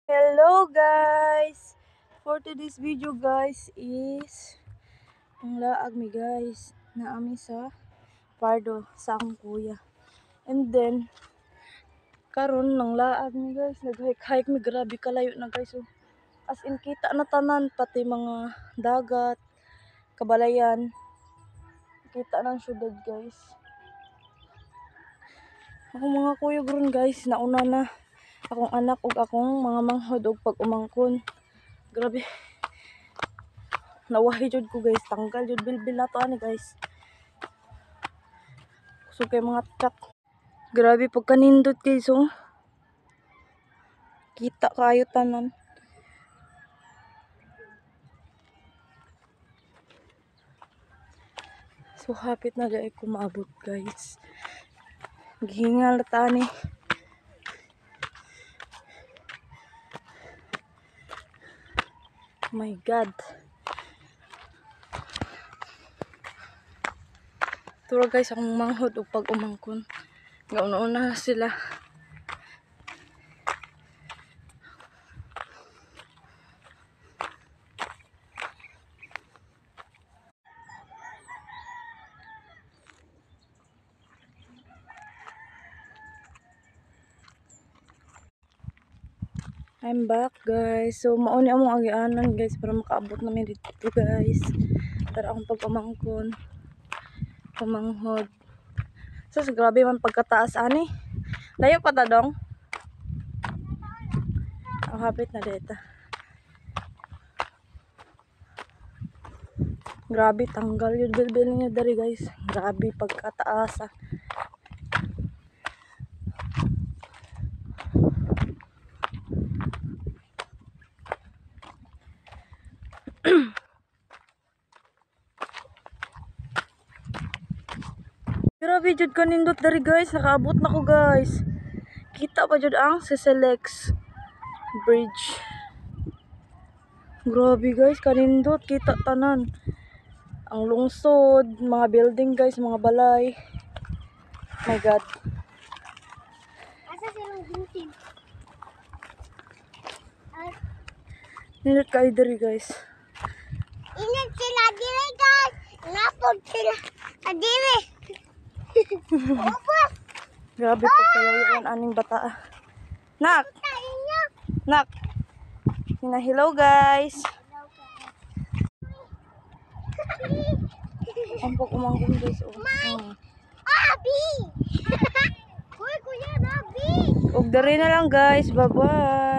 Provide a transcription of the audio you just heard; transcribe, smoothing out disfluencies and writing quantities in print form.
Hello guys! For today's video guys is ang laag mi guys na ami sa Pardo sa akong kuya. And then karon nang laag mi guys, nag-hike mi, grabe kalayo na guys. So, as in kita na tanan, pati mga dagat, kabalayan. Kita ng syudad guys. Akong mga kuya gron guys, nauna na akong anak ug akong mga manghod og pag-umangkon. Grabe. Nawahi jud ko guys, tanggal jud bilbil na to ani guys. So kay mga truck. Grabe pagkanindot guys oh. Kita kayo tanan. So hapit na dai ko maabot guys. Gihingal ta ni. Oh my god. Turo guys akong manghod og pag-umangkon. Gauna-una sila. I'm back guys. So mauni among agianan guys para makaabot namin dito guys. Para akong pag-umangkon. Pamanghod. So grabe man pagkataas ani. Layo pa ta dong. Ang hapit na dito. Grabe tanggal yun bilbil niya dari guys. Grabe pagkataas. Grabe jud kanindot dari guys, nakaabot na ko guys. Kita pa jud ang Seselex Bridge. Grabe guys, kanindot kita tanan. Ang lungsod, mga building guys, mga balay. Oh my god. Asa silang building? Nindot kayo dari guys. Ingat sila diri guys. Napod sila diri. Opo. Grabe pagkalayan aning bata. Nak! Tayo. Nak! Hello guys! Ang pag-umangkon guys. Oh. Abi. Hoy kuya Abi. Ug dari na lang guys. Bye-bye.